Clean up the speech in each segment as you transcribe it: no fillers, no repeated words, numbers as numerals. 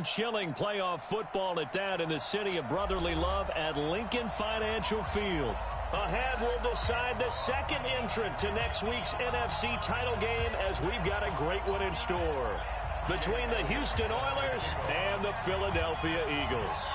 bone-chilling playoff football at that in the city of brotherly love at Lincoln Financial Field. Ahead, we'll decide the second entrant to next week's NFC title game as we've got a great one in store between the Houston Oilers and the Philadelphia Eagles.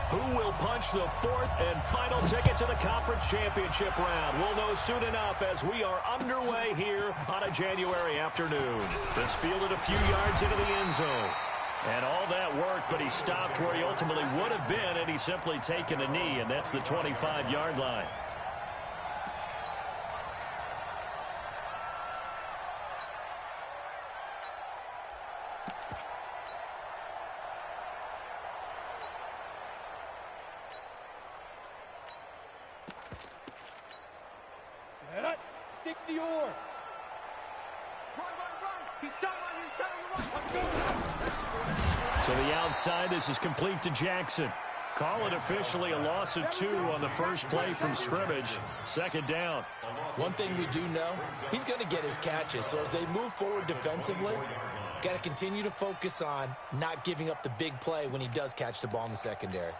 Who will punch the fourth and final ticket to the conference championship round? We'll know soon enough as we are underway here on a January afternoon. This fielded a few yards into the end zone. And all that worked, but he stopped where he ultimately would have been, and he's simply taken a knee, and that's the 25-yard line. To the outside, this is complete to Jackson. Call it officially a loss of 2 on the first play from scrimmage. Second down. One thing we do know, he's going to get his catches. So as they move forward defensively, got to continue to focus on not giving up the big play when he does catch the ball in the secondary.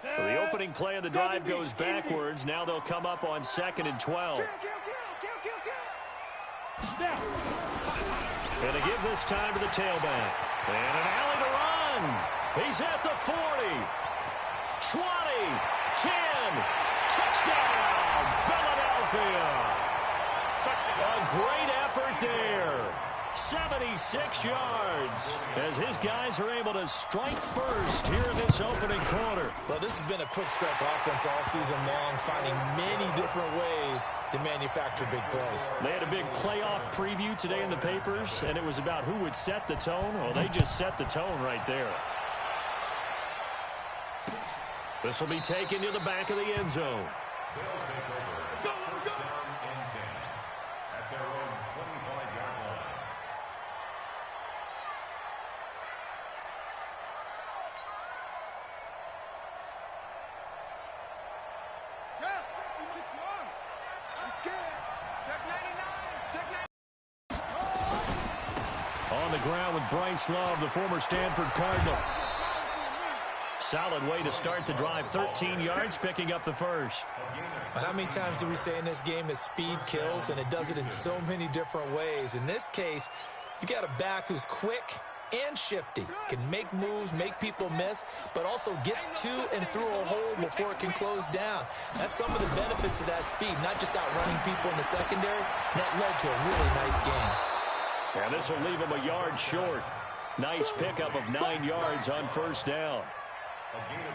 So the opening play of the drive goes backwards. Now they'll come up on 2nd and 12. And to give this time to the tailback. And an alley to run. He's at the 40. 20. 10. Touchdown, Philadelphia. A great effort there. 76 yards as his guys are able to strike first here in this opening quarter. Well, this has been a quick strike offense all season long, finding many different ways to manufacture big plays. They had a big playoff preview today in the papers, and it was about who would set the tone. Well, they just set the tone right there. This will be taken to the back of the end zone. On the ground with Bryce Love, the former Stanford Cardinal. Solid way to start the drive. 13 yards, picking up the first. How many times do we say in this game that speed kills, and it does it in so many different ways? In this case, you got a back who's quick and shifty, can make moves, make people miss, but also gets to and through a hole before it can close down. That's some of the benefits of that speed, not just outrunning people in the secondary. That led to a really nice game. And this will leave him a yard short. Nice pickup of 9 yards on first down.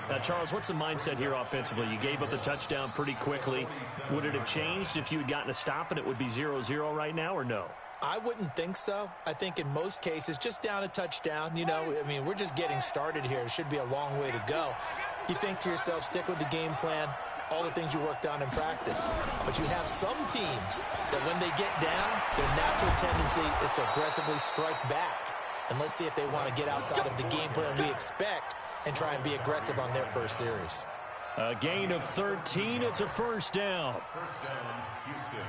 Now, Charles, what's the mindset here offensively? You gave up the touchdown pretty quickly. Would it have changed if you had gotten a stop and it would be 0-0 right now, or no? I wouldn't think so. I think in most cases, just down a touchdown, you know, I mean, we're just getting started here. It should be a long way to go. You think to yourself, stick with the game plan, all the things you worked on in practice. But you have some teams that when they get down, their natural tendency is to aggressively strike back. And let's see if they want to get outside of the game plan we expect and try and be aggressive on their first series. A gain of 13. It's a first down. First down, Houston.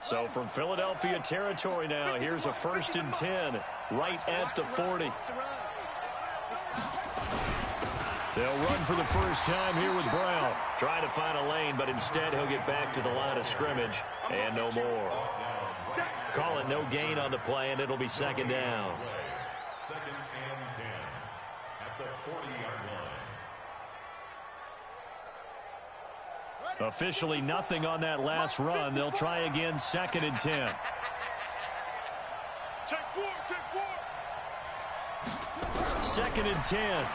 So from Philadelphia territory now, here's a 1st and 10 right at the 40. They'll run for the first time here with Brown. Trying to find a lane, but instead he'll get back to the line of scrimmage and no more. Call it no gain on the play, and it'll be 2nd down. 2nd and 10 at the 40-yard line. Officially nothing on that last run. They'll try again, 2nd and 10. Check 4. 2nd and 10.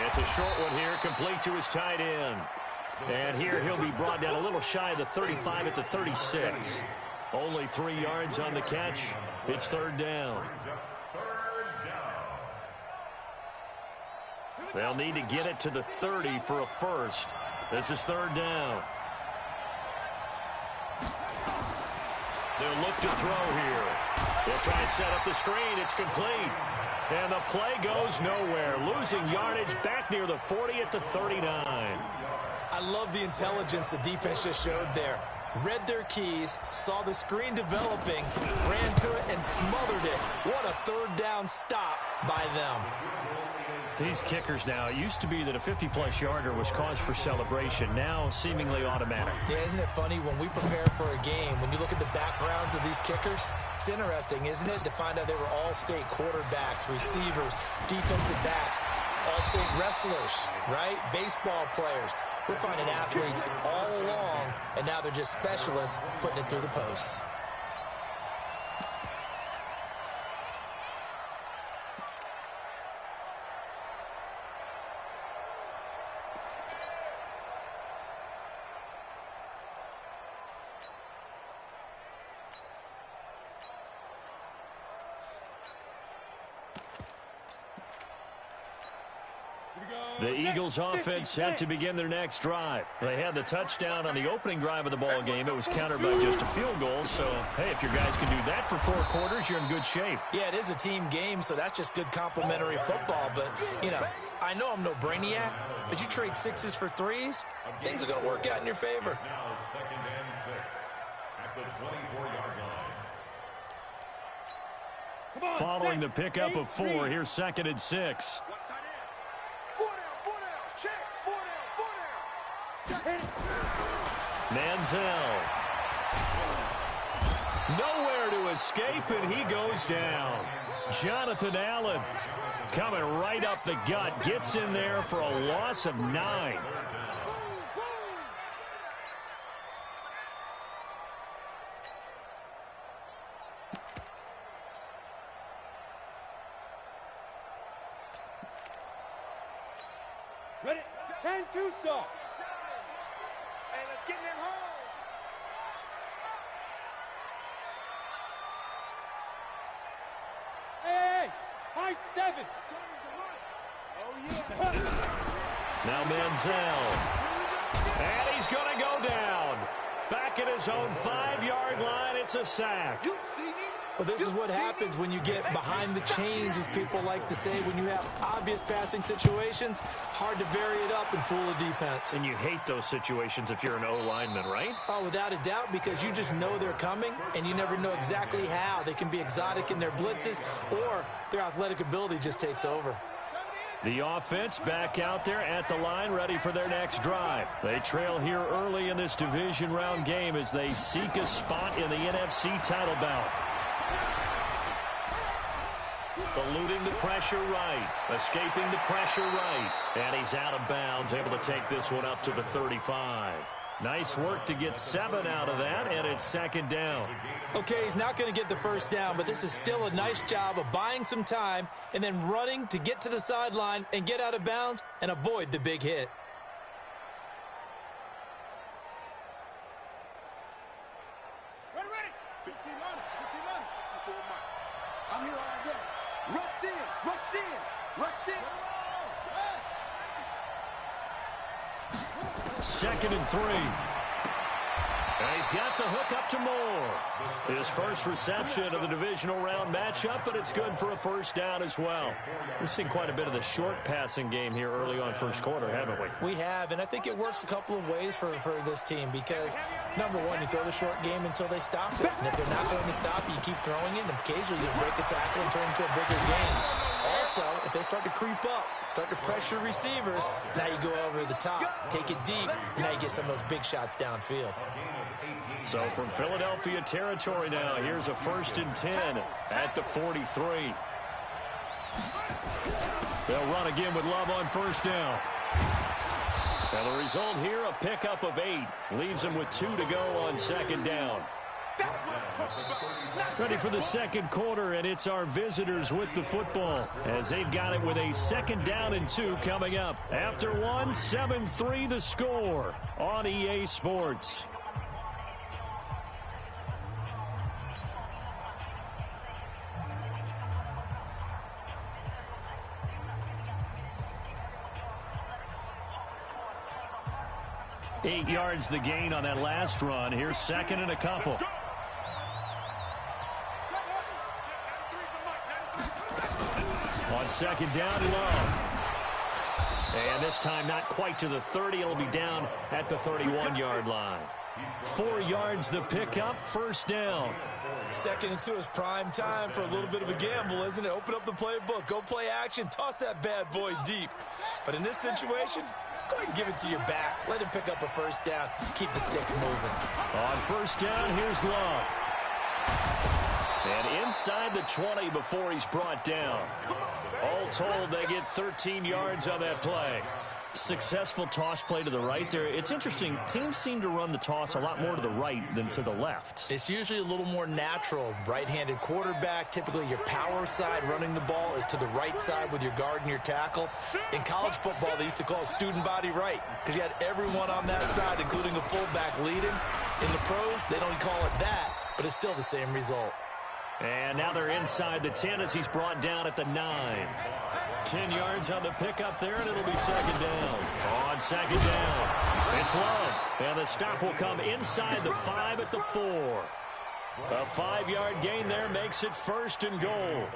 It's a short one here, complete to his tight end. And here he'll be brought down a little shy of the 35 at the 36. Only 3 yards on the catch. It's third down. They'll need to get it to the 30 for a first. This is third down. They'll look to throw here. They'll try and set up the screen. It's complete. And the play goes nowhere. Losing yardage back near the 40 at the 39. I love the intelligence the defense just showed there. Read their keys, saw the screen developing, ran to it, and smothered it. What a third down stop by them. These kickers now, it used to be that a 50-plus yarder was cause for celebration. Now seemingly automatic. Yeah, isn't it funny when we prepare for a game, when you look at the backgrounds of these kickers, it's interesting, isn't it, to find out they were all-state quarterbacks, receivers, defensive backs, all-state wrestlers, right? Baseball players. We're finding athletes all along, and now they're just specialists putting it through the posts. The Eagles offense set to begin their next drive. They had the touchdown on the opening drive of the ball game. It was countered by just a field goal. So, hey, if your guys can do that for 4 quarters, you're in good shape. Yeah, it is a team game, so that's just good complimentary football. But, you know, I know I'm no brainiac, but you trade 6s for 3s, things are going to work out in your favor. Now 2nd and 6 at the 24-yard line. Following the pickup of 4, here's 2nd and 6. Manziel. Nowhere to escape, and he goes down. Jonathan Allen coming right up the gut. Gets in there for a loss of 9. Ready? 10-2, so. Hey, let's get in them holes. Hey, high 7. Oh, yeah. Now Manziel. And he's going to go down. Back at his own 5-yard line, it's a sack. Well, this is what happens when you get behind the chains, as people like to say. When you have obvious passing situations, hard to vary it up and fool a defense. And you hate those situations if you're an O-lineman, right? Oh, without a doubt, because you just know they're coming, and you never know exactly how. They can be exotic in their blitzes, or their athletic ability just takes over. The offense back out there at the line, ready for their next drive. They trail here early in this division round game as they seek a spot in the NFC title bout. Eluding the pressure right. Escaping the pressure right. And he's out of bounds, able to take this one up to the 35. Nice work to get 7 out of that, and it's 2nd down. Okay, he's not going to get the first down, but this is still a nice job of buying some time and then running to get to the sideline and get out of bounds and avoid the big hit. Ready, ready. 15 on it. 15 on it. I'm here all day. Rush in. Rush in. Rush in. 2nd and 3. And he's got the hook up to Moore. His first reception of the divisional round matchup, but it's good for a first down as well. We've seen quite a bit of the short passing game here early on first quarter, haven't we? We have, and I think it works a couple of ways for this team because, number one, you throw the short game until they stop it. And if they're not going to stop it, you keep throwing it, and occasionally you break a tackle and turn it into a bigger game. Also, if they start to creep up, start to pressure receivers, now you go over the top, take it deep, and now you get some of those big shots downfield. So from Philadelphia territory now, here's a 1st and 10 at the 43. They'll run again with Love on first down. And the result here, a pickup of 8. Leaves them with 2 to go on 2nd down. Ready for the second quarter, and it's our visitors with the football as they've got it with a 2nd down and 2 coming up. After 1, 7-3 the score on EA Sports. 8 yards the gain on that last run. Here's second and a couple. On second down, Love. And this time not quite to the 30. It'll be down at the 31-yard line. 4 yards the pickup, first down. Second and 2 is prime time for a little bit of a gamble, isn't it? Open up the playbook, go play action, toss that bad boy deep. But in this situation, go ahead and give it to your back. Let him pick up a first down. Keep the sticks moving. On first down, here's Love. And inside the 20 before he's brought down. All told, they get 13 yards on that play. Successful toss play to the right there. It's interesting. Teams seem to run the toss a lot more to the right than to the left. It's usually a little more natural. Right-handed quarterback, typically your power side running the ball is to the right side with your guard and your tackle. In college football, they used to call it student body right because you had everyone on that side, including a fullback leading. In the pros, they don't call it that, but it's still the same result. And now they're inside the 10 as he's brought down at the 9. 10 yards on the pickup there, and it'll be second down. On second down, it's Love. And the stop will come inside the 5 at the 4. A 5-yard gain there makes it first and goal.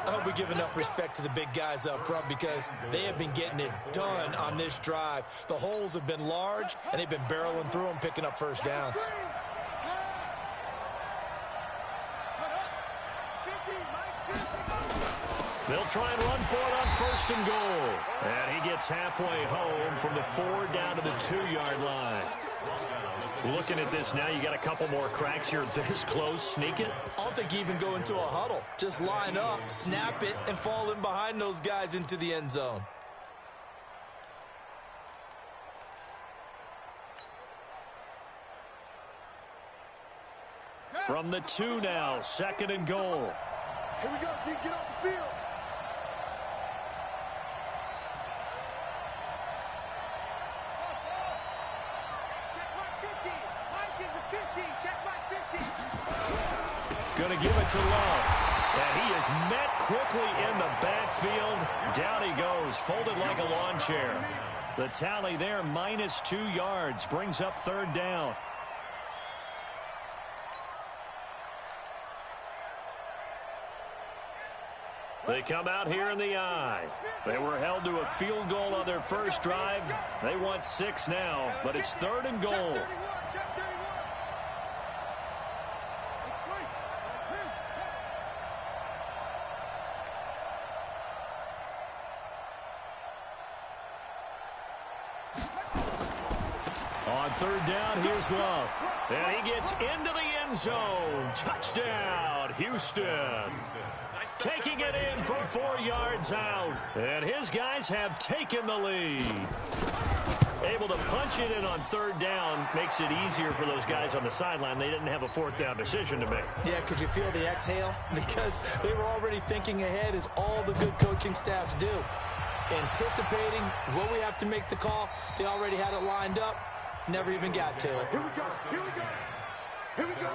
I hope we give enough respect to the big guys up front because they have been getting it done on this drive. The holes have been large, and they've been barreling through them, picking up first downs. They'll try and run for it on first and goal. And he gets halfway home from the 4 down to the 2-yard line. Looking at this now, you got a couple more cracks here this close. Sneak it. I don't think you even go into a huddle. Just line up, snap it, and fall in behind those guys into the end zone. From the 2 now, second and goal. Here we go, D. Get off the field. Going to give it to Love. And he is met quickly in the backfield. Down he goes, folded like a lawn chair. The tally there, minus 2 yards, brings up third down. They come out here in the eye. They were held to a field goal on their first drive. They want 6 now, but it's third and goal. On third down, here's Love. And he gets into the end zone. Touchdown, Houston. Taking it in from 4 yards out. And his guys have taken the lead. Able to punch it in on third down makes it easier for those guys on the sideline. They didn't have a fourth down decision to make. Yeah, could you feel the exhale? Because they were already thinking ahead, as all the good coaching staffs do. Anticipating, will we have to make the call? They already had it lined up. Never even got to it. Here we go. Here we go. Here we go.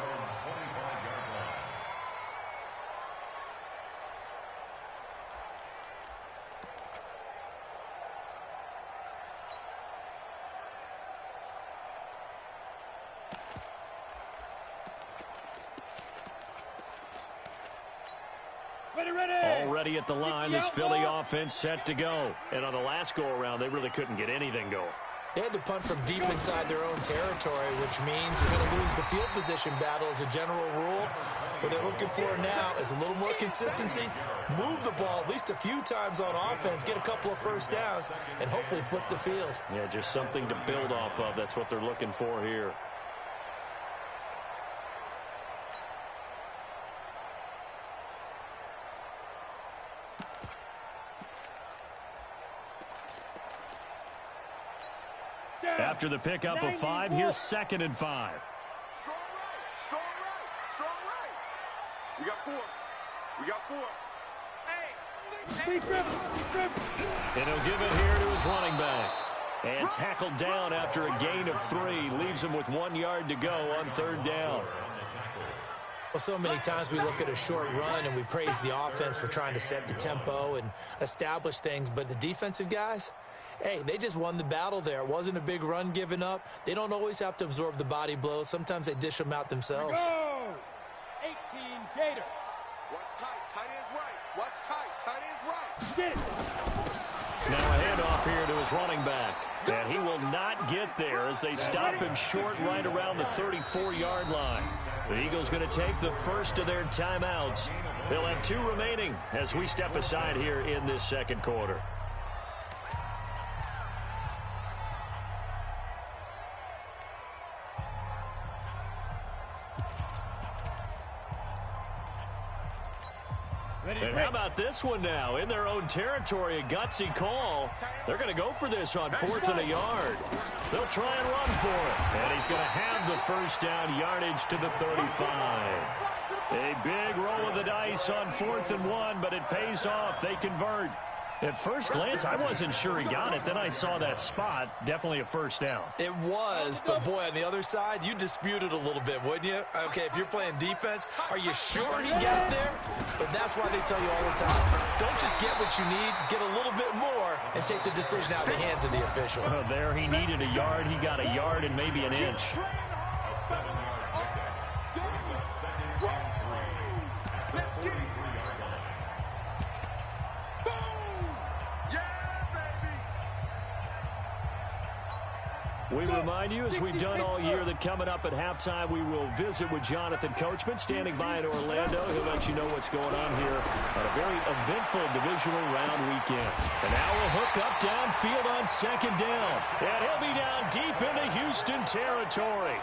Already at the line, this Philly offense set to go. And on the last go-around, they really couldn't get anything going. They had to punt from deep inside their own territory, which means you're going to lose the field position battle as a general rule. What they're looking for now is a little more consistency, move the ball at least a few times on offense, get a couple of first downs, and hopefully flip the field. Yeah, just something to build off of. That's what they're looking for here. After the pickup of 5, here's second and 5. Strong right, strong right, strong right. We got 4. We got 4. And he'll give it here to his running back. And tackled down after a gain of 3. Leaves him with 1 yard to go on third down. Well, so many times we look at a short run and we praise the offense for trying to set the tempo and establish things, but the defensive guys, Hey, they just won the battle there. It wasn't a big run given up. They don't always have to absorb the body blows. Sometimes they dish them out themselves. Go! 18 Gator. Watch tight. Tight ends right. Watch tight. Tight ends right. Get it. Now a handoff here to his running back. And he will not get there as they stop him short right around the 34-yard line. The Eagles going to take the first of their timeouts. They'll have 2 remaining as we step aside here in this second quarter. And how about this one now? In their own territory, a gutsy call. They're going to go for this on 4th and a yard. They'll try and run for it. And he's going to have the first down, yardage to the 35. A big roll of the dice on 4th and 1, but it pays off. They convert. At first glance, I wasn't sure he got it. Then I saw that spot. Definitely a first down. It was, but boy, on the other side, you dispute it a little bit, wouldn't you? Okay, if you're playing defense, are you sure he got there? But that's why they tell you all the time, don't just get what you need, get a little bit more, and take the decision out of the hands of the officials. Oh, there he needed a yard. He got a yard and maybe an inch. We remind you, as we've done all year, that coming up at halftime, we will visit with Jonathan Coachman, standing by in Orlando. He'll let you know what's going on here on a very eventful divisional round weekend. And now a hook up downfield on 2nd down. And he'll be down deep into Houston territory.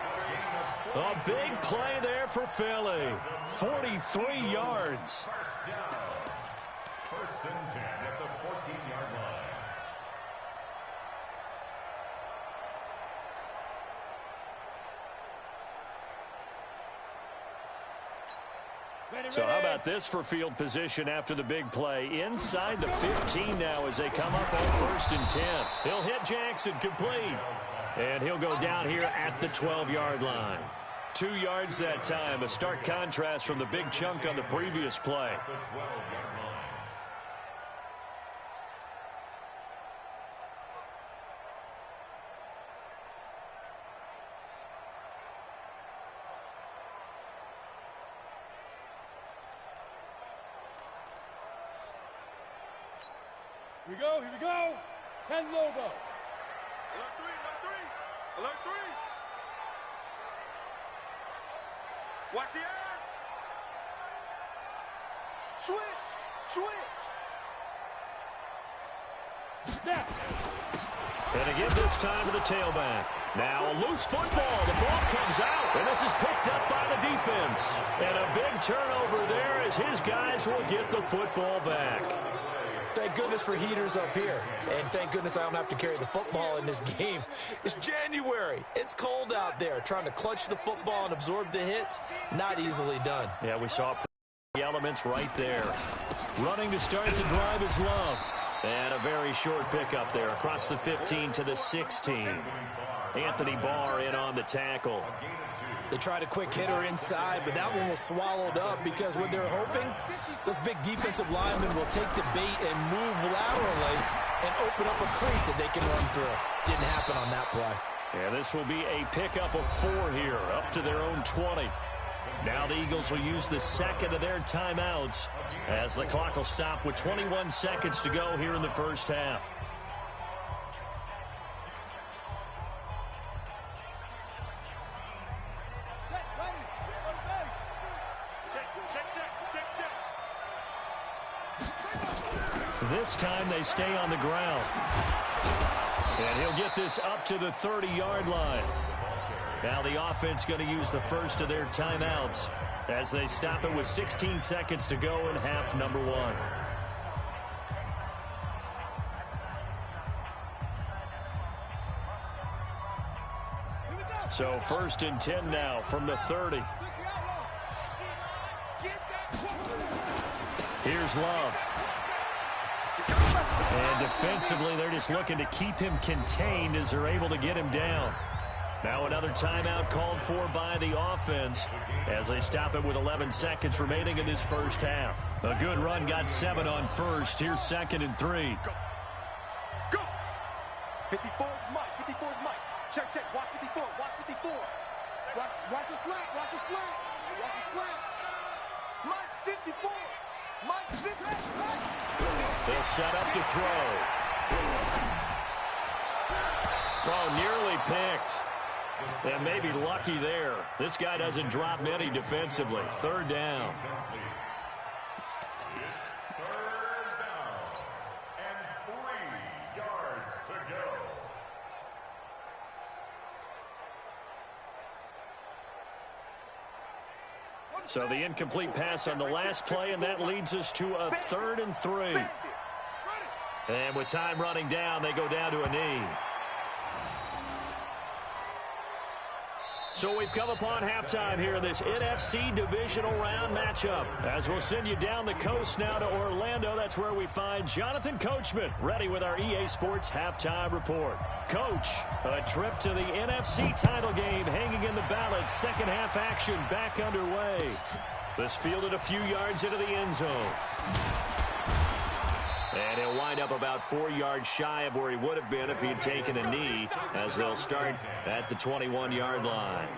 A big play there for Philly. 43 yards. First and 10 at the 14-yard line. So how about this for field position after the big play? Inside the 15 now as they come up on 1st and 10. He'll hit Jackson, complete. And he'll go down here at the 12-yard line. 2 yards that time, a stark contrast from the big chunk on the previous play. The 12-yard line. Here we go, here we go. 10 logo. Alert 3, alert 3. Alert 3. Watch the air. Switch, switch. Snap. And again this time to the tailback. Now a loose football. The ball comes out. And this is picked up by the defense. And a big turnover there as his guys will get the football back. Thank goodness for heaters up here. And thank goodness I don't have to carry the football in this game. It's January. It's cold out there. Trying to clutch the football and absorb the hits, not easily done. Yeah, we saw the elements right there. Running to start the drive is Love. And a very short pickup there across the 15 to the 16. Anthony Barr in on the tackle. They tried a quick hitter inside, but that one was swallowed up because what they're hoping, those big defensive linemen will take the bait and move laterally and open up a crease that they can run through. Didn't happen on that play. Yeah, this will be a pickup of 4 here, up to their own 20. Now the Eagles will use the second of their timeouts as the clock will stop with 21 seconds to go here in the first half. This time they stay on the ground. And he'll get this up to the 30-yard line. Now the offense going to use the first of their timeouts as they stop it with 16 seconds to go in half number 1. So 1st and 10 now from the 30. Here's Love. And defensively, they're just looking to keep him contained as they're able to get him down. Now another timeout called for by the offense as they stop it with 11 seconds remaining in this first half. A good run got 7 on first. Here's 2nd and 3. Go. 54 is Mike. 54 is Mike. Check, check. Watch 54. Watch 54. Watch a slant. Watch a slant. Watch a slant. Mike's 54. Mike's 54. They'll set up to throw. Oh, nearly picked. And maybe lucky there. This guy doesn't drop many defensively. Third down. It's third down and 3 yards to go. So the incomplete pass on the last play, and that leads us to a 3rd and 3. And with time running down, they go down to a knee. So we've come upon halftime here in this NFC divisional round matchup. As we'll send you down the coast now to Orlando, that's where we find Jonathan Coachman ready with our EA Sports halftime report. Coach, a trip to the NFC title game hanging in the balance. Second half action back underway. This fielded a few yards into the end zone. And he'll wind up about 4 yards shy of where he would have been if he had taken a knee, as they'll start at the 21-yard line.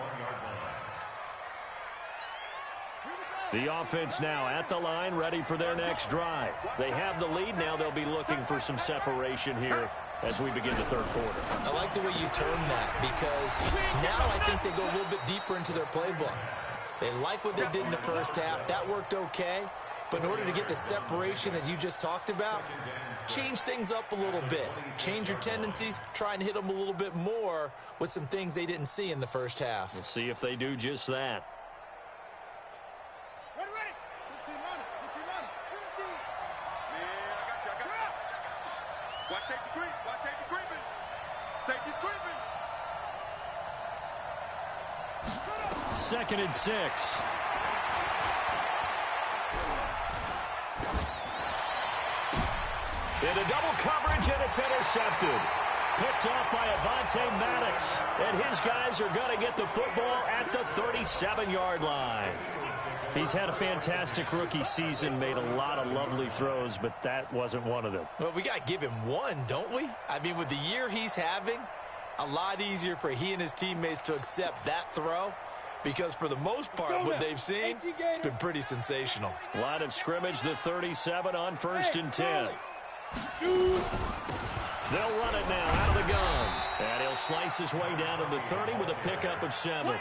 The offense now at the line, ready for their next drive. They have the lead. Now they'll be looking for some separation here as we begin the third quarter. I like the way you term that, because now I think they go a little bit deeper into their playbook. They like what they did in the first half. That worked okay. But in order to get the separation that you just talked about, change things up a little bit. Change your tendencies, try and hit them a little bit more with some things they didn't see in the first half. We'll see if they do just that. Ready, ready. 15 running. 15 running. 50. Man, I got you. Watch safety creep. Watch safety creeping. Safety's creeping. 2nd and 6. Into double coverage, and it's intercepted. Picked off by Avonte Maddox. And his guys are going to get the football at the 37-yard line. He's had a fantastic rookie season, made a lot of lovely throws, but that wasn't one of them. Well, we got to give him one, don't we? I mean, with the year he's having, a lot easier for he and his teammates to accept that throw, because for the most part, what they've seen, it's been pretty sensational. Line of scrimmage, the 37 on 1st and 10. They'll run it now out of the gun. And he'll slice his way down to the 30 with a pickup of 7.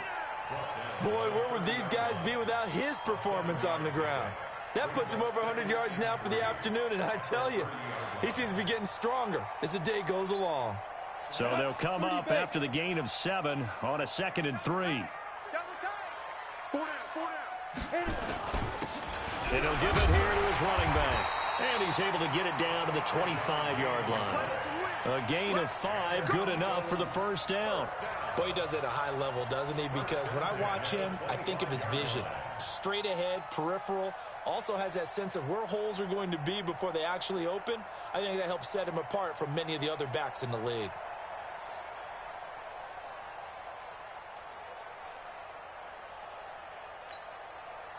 Boy, where would these guys be without his performance on the ground? That puts him over 100 yards now for the afternoon, and I tell you, he seems to be getting stronger as the day goes along. So they'll come up after the gain of 7 on a 2nd and 3. Down the time. 4 down. And he'll give it here to his running back. And he's able to get it down to the 25-yard line. A gain of 5, good enough for the first down. Boy, he does it at a high level, doesn't he? Because when I watch him, I think of his vision. Straight ahead, peripheral, also has that sense of where holes are going to be before they actually open. I think that helps set him apart from many of the other backs in the league.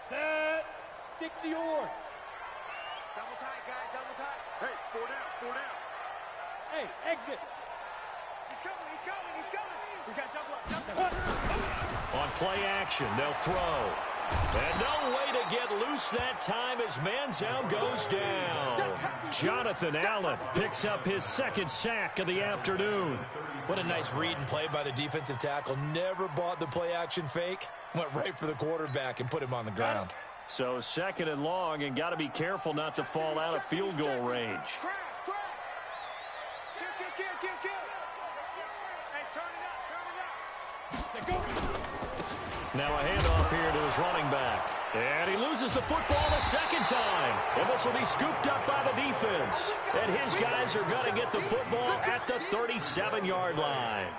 Set. 60 or. Double tight, guys. Double tight. Hey, 4 down. 4 down. Hey, exit. He's coming. He's coming. He's coming. We got double up. Double up. On play action, they'll throw. And no way to get loose that time as Manziel goes down. Jonathan Allen picks up his 2nd sack of the afternoon. What a nice read and play by the defensive tackle. Never bought the play action fake. Went right for the quarterback and put him on the ground. So 2nd and long, and got to be careful not to fall out of field goal range. Crash, crash. Kill. Hey, turn it up. Now a handoff here to his running back. And he loses the football the 2nd time. And this will be scooped up by the defense. And his guys are going to get the football at the 37-yard line.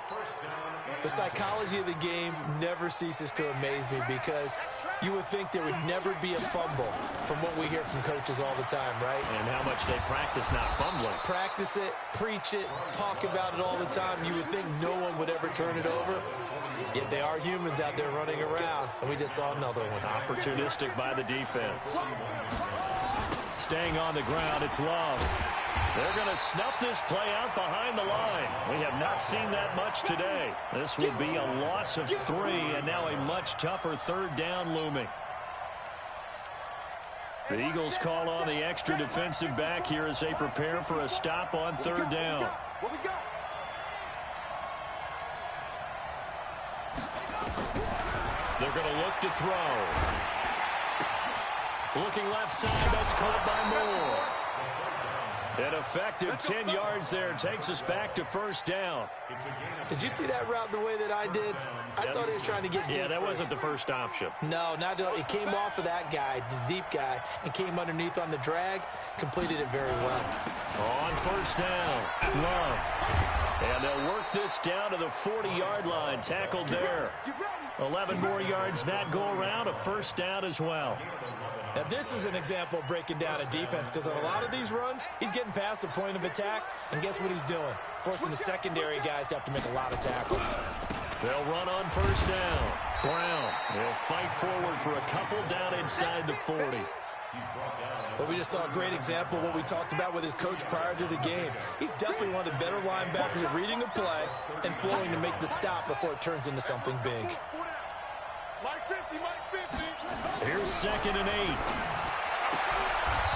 The psychology of the game never ceases to amaze me, because you would think there would never be a fumble from what we hear from coaches all the time, right? And how much they practice not fumbling. Practice it, preach it, talk about it all the time. You would think no one would ever turn it over. Yet they are humans out there running around, and we just saw another one. Opportunistic by the defense. staying on the ground, it's Love. They're going to snuff this play out behind the line. We have not seen that much today. This will be a loss of 3, and now a much tougher third down looming. The Eagles call on the extra defensive back here as they prepare for a stop on third down. They're going to look to throw. Looking left side, that's caught by Moore. An effective 10 yards there takes us back to first down. Did you see that route the way that I did? I thought he was trying to get deep. Yeah, that wasn't the first option. No, not at all. It came off of that guy, the deep guy, and came underneath on the drag. Completed it very well. On first down, Love. And they'll work this down to the 40-yard line. Tackled there. 11 more yards that go around. A first down as well. Now, this is an example of breaking down a defense because on a lot of these runs, he's getting past the point of attack, and guess what he's doing? Forcing the secondary guys to have to make a lot of tackles. They'll run on first down. Brown, they'll fight forward for a couple down inside the 40. Well, we just saw a great example of what we talked about with his coach prior to the game. He's definitely one of the better linebackers at reading a play and flowing to make the stop before it turns into something big. Here's 2nd and 8.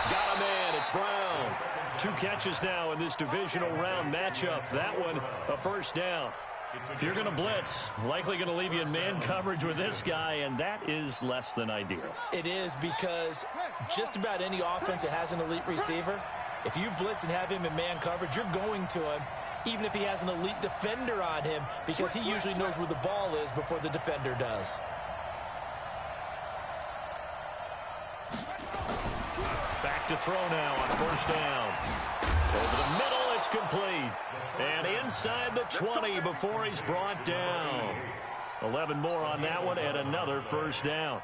Got a man. It's Brown. 2 catches now in this divisional round matchup. That one, a first down. If you're going to blitz, likely going to leave you in man coverage with this guy, and that is less than ideal. It is because just about any offense that has an elite receiver, if you blitz and have him in man coverage, you're going to him, even if he has an elite defender on him, because he usually knows where the ball is before the defender does. Back to throw now on first down. Over the middle, it's complete. And inside the 20 before he's brought down. 11 more on that one and another first down.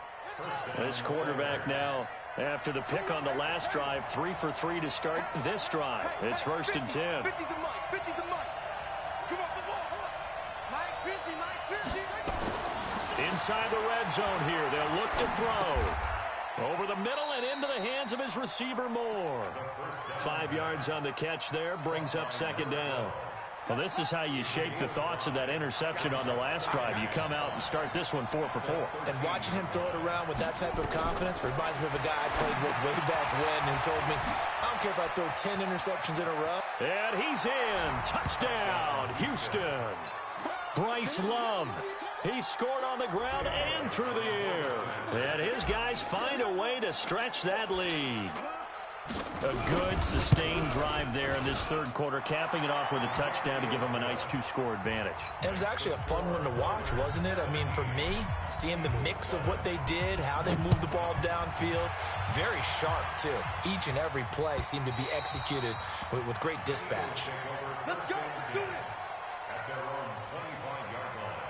This quarterback now, after the pick on the last drive, 3 for 3 to start this drive. It's 1st and 10. Inside the red zone here, they'll look to throw. Over the middle and into the hands of his receiver, Moore. 5 yards on the catch there, brings up 2nd down. Well, this is how you shake the thoughts of that interception on the last drive. You come out and start this one 4 for 4. And watching him throw it around with that type of confidence reminds me of a guy I played with way back when who told me, I don't care if I throw 10 interceptions in a row. And he's in. Touchdown, Houston. Bryce Love. He scored on the ground and through the air. And his guys find a way to stretch that lead. A good, sustained drive there in this third quarter, capping it off with a touchdown to give them a nice 2-score advantage. It was actually a fun one to watch, wasn't it? I mean, for me, seeing the mix of what they did, how they moved the ball downfield, very sharp, too. Each and every play seemed to be executed with great dispatch. Let's go. Let's do it. At their own 25-yard line.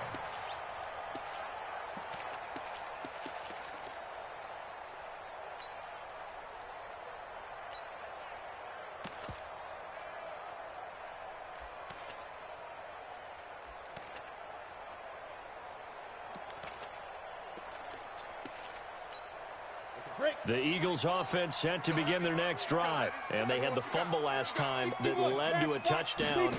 The Eagles offense set to begin their next drive. And they had the fumble last time that led to a touchdown.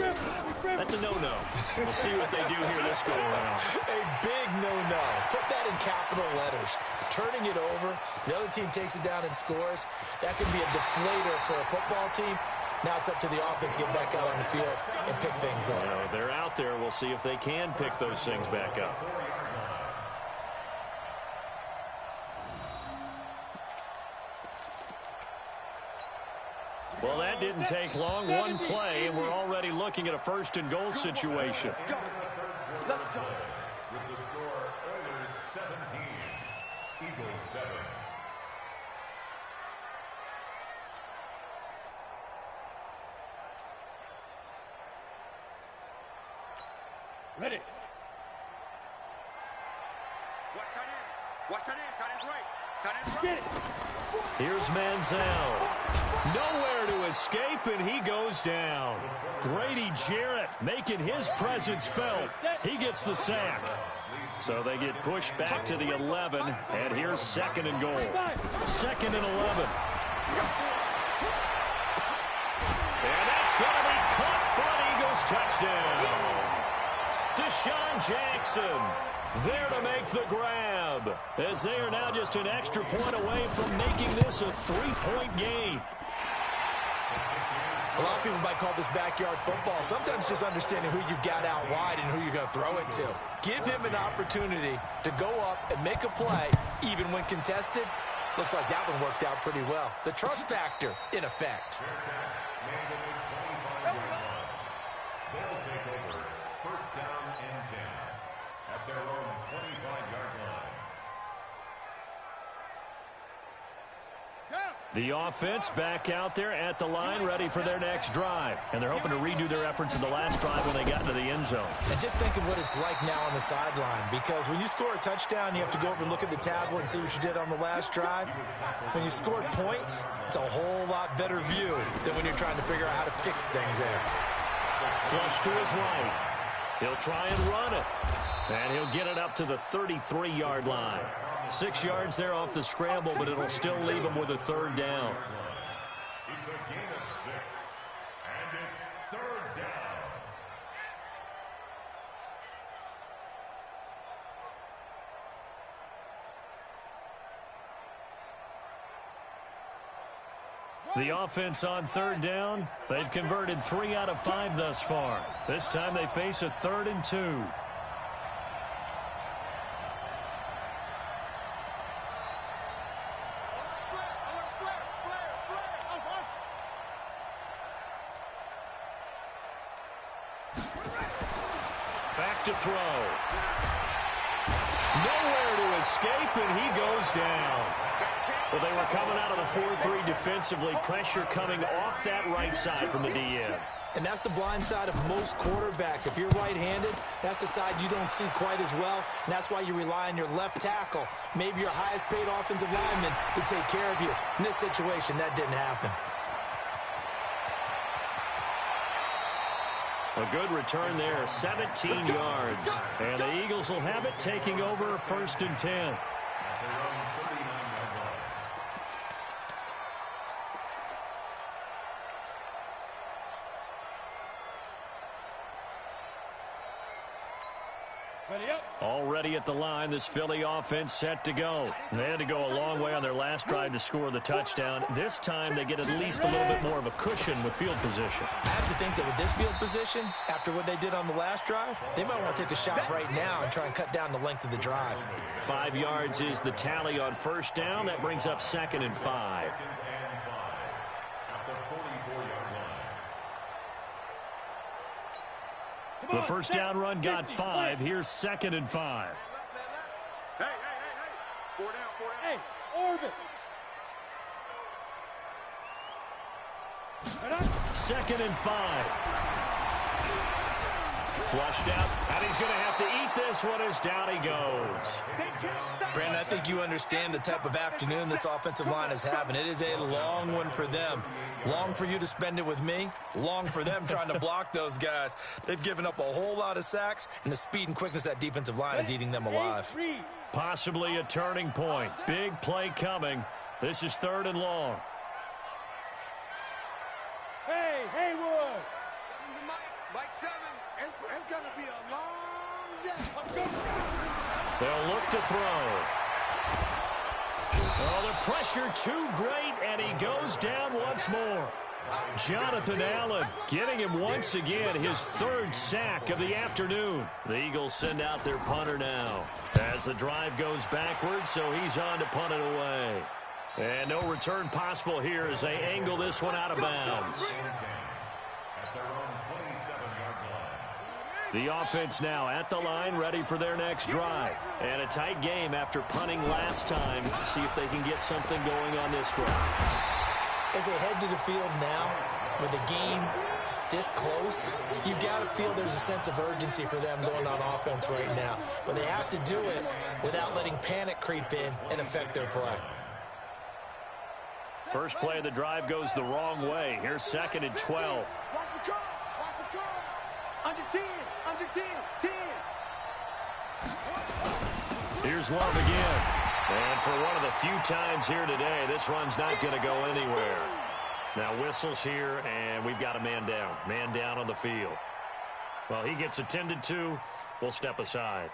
That's a no-no. We'll see what they do here this go-around. A big no-no. Put that in capital letters. Turning it over, the other team takes it down and scores. That can be a deflator for a football team. Now it's up to the offense to get back out on the field and pick things up. Well, they're out there. We'll see if they can pick those things back up. Well, that didn't take long. One play, and we're already looking at a 1st and goal situation. Let's go. With the score, Oilers 17, Eagles 7. Ready. Watch tight end. Tight end's right. Tight end's right. Get it. Here's Manziel. Nowhere to escape, and he goes down. Grady Jarrett making his presence felt. He gets the sack. So they get pushed back to the 11, and here's 2nd and goal. 2nd and 11. touchdown. Deshaun Jackson there to make the grab, as they are now just an extra point away from making this a 3-point game. A lot of people might call this backyard football. Sometimes just understanding who you've got out wide and who you're going to throw it to. Give him an opportunity to go up and make a play, even when contested. Looks like that one worked out pretty well. The trust factor in effect. They'll take over first down and 10 at their own 25-yard line. The offense back out there at the line, ready for their next drive. And they're hoping to redo their efforts in the last drive when they got into the end zone. And just think of what it's like now on the sideline, because when you score a touchdown, you have to go over and look at the tablet and see what you did on the last drive. When you scored points, it's a whole lot better view than when you're trying to figure out how to fix things there. Flush to his right. He'll try and run it. And he'll get it up to the 33-yard line. 6 yards there off the scramble, but it'll still leave him with a third down. It's a gain of 6, and it's third down. The offense on third down, they've converted 3 out of 5 thus far. This time they face a 3rd and 2. Back to throw. Nowhere to escape, and he goes down. Well, they were coming out of the 4-3 defensively. Pressure coming off that right side from the DN. And that's the blind side of most quarterbacks. If you're right-handed, that's the side you don't see quite as well. And that's why you rely on your left tackle, maybe your highest-paid offensive lineman, to take care of you. In this situation, that didn't happen. A good return there, 17 yards. And the Eagles will have it, taking over 1st and 10. Already at the line, this Philly offense set to go. They had to go a long way on their last drive to score the touchdown. This time they get at least a little bit more of a cushion with field position. I have to think that with this field position, after what they did on the last drive, they might want to take a shot right now and try and cut down the length of the drive. 5 yards is the tally on first down. That brings up 2nd and 5. At the 44-yard line. The first down run got 5. Here's 2nd and 5. Hey, 4 down. Hey, orbit. 2nd and 5. Flushed out, and he's going to have to eat this one as down he goes. Brandon, I think you understand the type of afternoon this offensive line is having. It is a long one for them. Long for you to spend it with me. Long for them trying to block those guys. They've given up a whole lot of sacks, and the speed and quickness of that defensive line is eating them alive. Possibly a turning point. Big play coming. This is 3rd and long. Hey, Haywood. Mike 7. It's going to be a long day. They'll look to throw. Oh, the pressure too great, and he goes down once more. Jonathan Allen getting him once again, his 3rd sack of the afternoon. The Eagles send out their punter now as the drive goes backwards, so he's on to punt it away. And no return possible here as they angle this one out of bounds. At their own 27-yard line. The offense now at the line, ready for their next drive. And a tight game after punting last time. See if they can get something going on this drive. As they head to the field now, with the game this close, you've got to feel there's a sense of urgency for them going on offense right now. But they have to do it without letting panic creep in and affect their play. First play of the drive goes the wrong way. Here's 2nd and 12. Watch the curl. Under 10. 10. Here's Love again. And for one of the few times here today, this run's not going to go anywhere. Now whistles here, and we've got a man down. Man down on the field. Well, he gets attended to. We'll step aside.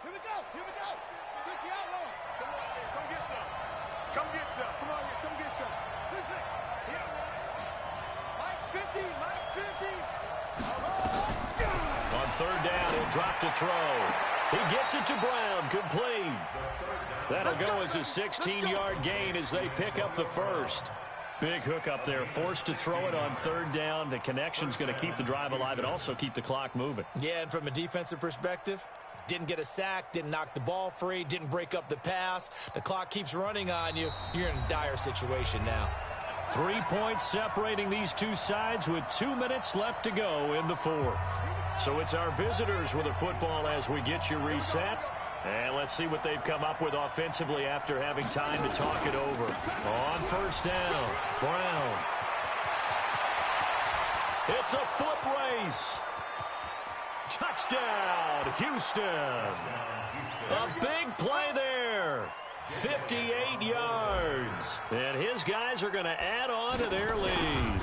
Here we go. Here we go. 60 outlaws. Come on here. Come get some. Come get some. Come on here. Come get some. 60. Here. Mike's 50. Mike's 50. On third down, he'll drop to throw. He gets it to Brown. Complete. That'll go as a 16-yard gain as they pick up the first. Big hook up there, forced to throw it on third down. The connection's going to keep the drive alive and also keep the clock moving. Yeah, and from a defensive perspective, didn't get a sack, didn't knock the ball free, didn't break up the pass. The clock keeps running on you. You're in a dire situation now. 3 points separating these two sides with 2 minutes left to go in the fourth. So it's our visitors with a football as we get you reset. And let's see what they've come up with offensively after having time to talk it over. On first down, Brown. It's a foot race. Touchdown, Houston. A big play there. 58 yards. And his guys are going to add on to their lead.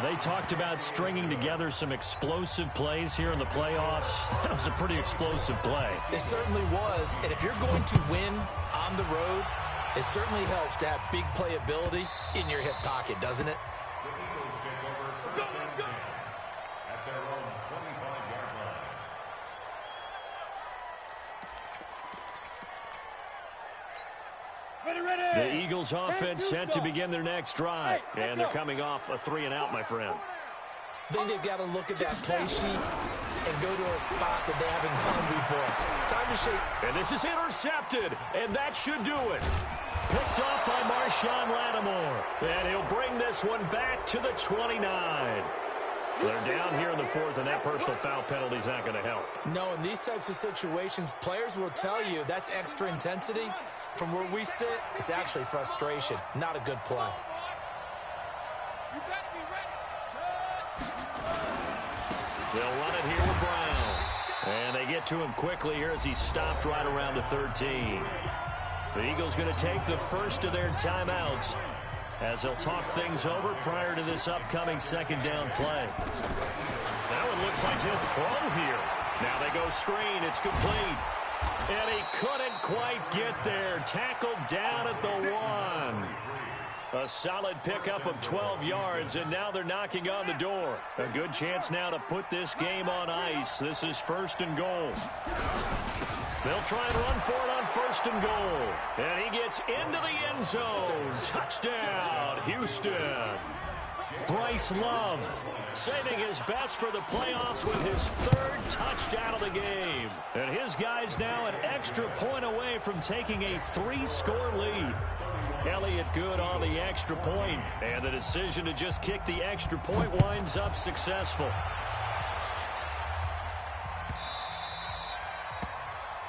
They talked about stringing together some explosive plays here in the playoffs. That was a pretty explosive play. It certainly was. And if you're going to win on the road, it certainly helps to have big playability in your hip pocket, doesn't it? The Eagles take over first and 10 at their own 25-yard line. The Eagles offense set to begin their next drive. And they're coming off a 3-and-out, my friend. I think they've got to look at that play sheet and go to a spot that they haven't gone before. Time to shake. And this is intercepted, and that should do it. Picked off by Marshawn Lattimore. And he'll bring this one back to the 29. They're down here in the fourth, and that personal foul penalty is not going to help. No, in these types of situations, players will tell you that's extra intensity. From where we sit, it's actually frustration. Not a good play. You better be ready. They'll run it here with Brown. And they get to him quickly here as he stopped right around the 13. The Eagles going to take the first of their timeouts as they'll talk things over prior to this upcoming second down play. Now it looks like he'll throw here. Now they go screen. It's complete. And he couldn't quite get there. Tackled down at the 1. A solid pickup of 12 yards, and now they're knocking on the door. A good chance now to put this game on ice. This is first and goal. They'll try and run for it on first and goal. And he gets into the end zone. Touchdown, Houston. Bryce Love saving his best for the playoffs with his third touchdown of the game. And his guys now an extra point away from taking a 3-score lead. Elliott good on the extra point, and the decision to just kick the extra point winds up successful.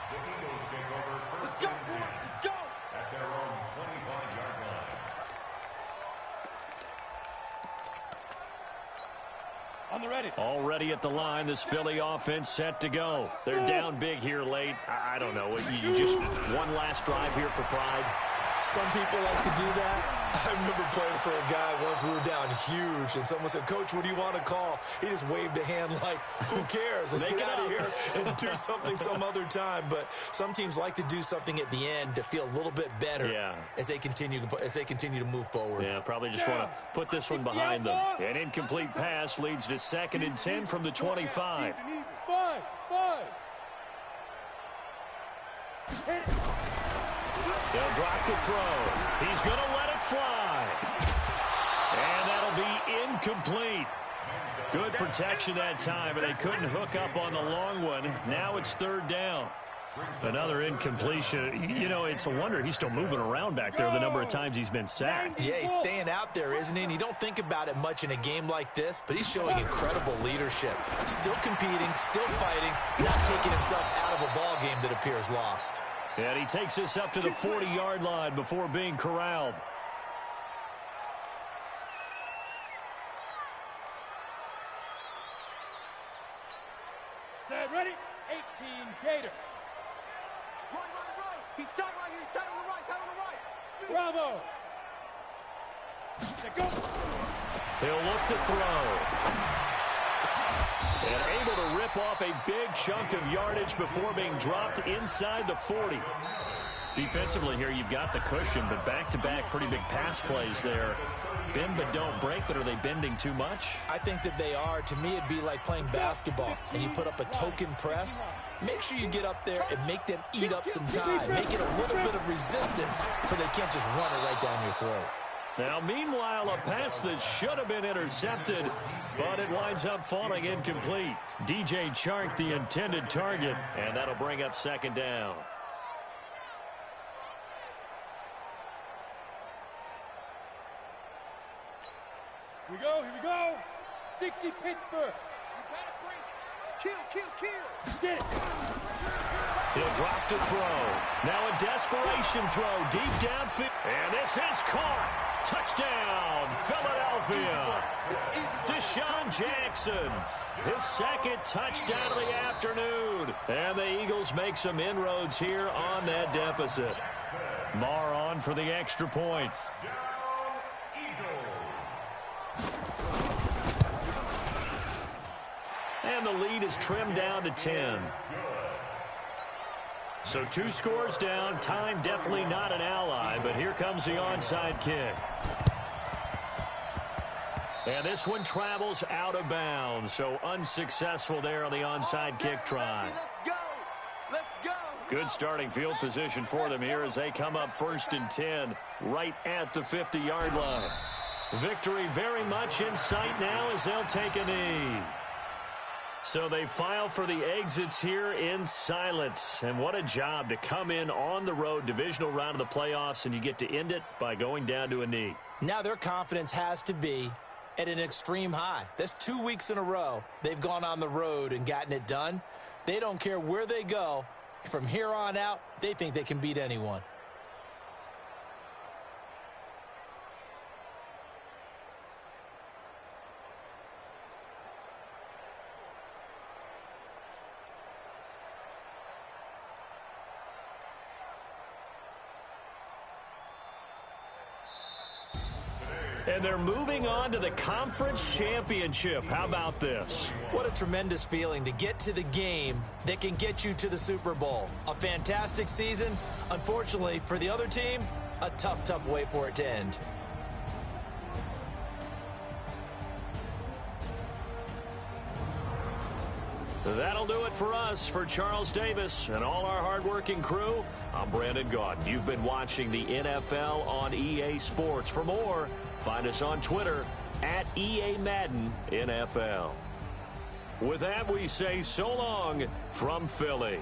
The Eagles take over first and 10 at their own 25-yard line. On the ready. Already at the line, this Philly offense set to go. They're down big here late. I don't know. You just one last drive here for pride. Some people like to do that. I remember playing for a guy once. We were down huge, and someone said, "Coach, what do you want to call?" He just waved a hand like, "Who cares? Let's get out of here and do something some other time." But some teams like to do something at the end to feel a little bit better as they continue to move forward. Yeah, probably just want to put this one behind them. An incomplete pass leads to second and 10 from the 25. Five. They'll drop the throw. He's going to let it fly. And that'll be incomplete. Good protection that time, and they couldn't hook up on the long one. Now it's third down. Another incompletion. You know, it's a wonder he's still moving around back there the number of times he's been sacked. Yeah, he's staying out there, isn't he? And you don't think about it much in a game like this, but he's showing incredible leadership. Still competing, still fighting, not taking himself out of a ball game that appears lost. And he takes this up to the 40-yard line before being corralled. Set, ready. 18, Gator. Right. He's tight right here. He's tight on the right. Tight on the right. Bravo. Go. He'll look to throw. And able to rip off a big chunk of yardage before being dropped inside the 40. Defensively here, you've got the cushion, but back-to-back pretty big pass plays there. Bend but don't break, but are they bending too much? I think that they are. To me, it'd be like playing basketball, and you put up a token press. Make sure you get up there and make them eat up some time. Make it a little bit of resistance so they can't just run it right down your throat. Now, meanwhile, a pass that should have been intercepted, but it winds up falling incomplete. DJ Chark, the intended target, and that'll bring up second down. Here we go. 60 Pittsburgh. Kill. Get it. He'll drop to throw. Now a desperation throw deep downfield. And this is caught. Touchdown, Philadelphia. Deshaun Jackson, his second touchdown of the afternoon. And the Eagles make some inroads here on that deficit. Marr on for the extra point. And the lead is trimmed down to 10. So 2 scores down. Time definitely not an ally, but here comes the onside kick. And this one travels out of bounds, so unsuccessful there on the onside kick try. Let's go. Good starting field position for them here as they come up 1st and 10 right at the 50-yard line. Victory very much in sight now as they'll take a knee. So they file for the exits here in silence. And what a job to come in on the road, divisional round of the playoffs, and you get to end it by going down to a knee. Now their confidence has to be at an extreme high. That's 2 weeks in a row they've gone on the road and gotten it done. They don't care where they go. From here on out, they think they can beat anyone. And they're moving on to the conference championship. How about this? What a tremendous feeling to get to the game that can get you to the Super Bowl. A fantastic season. Unfortunately, for the other team, a tough way for it to end. That'll do it for us. For Charles Davis and all our hardworking crew, I'm Brandon Gaudin. You've been watching the NFL on EA Sports. For more, find us on Twitter at EA Madden NFL. With that, we say so long from Philly.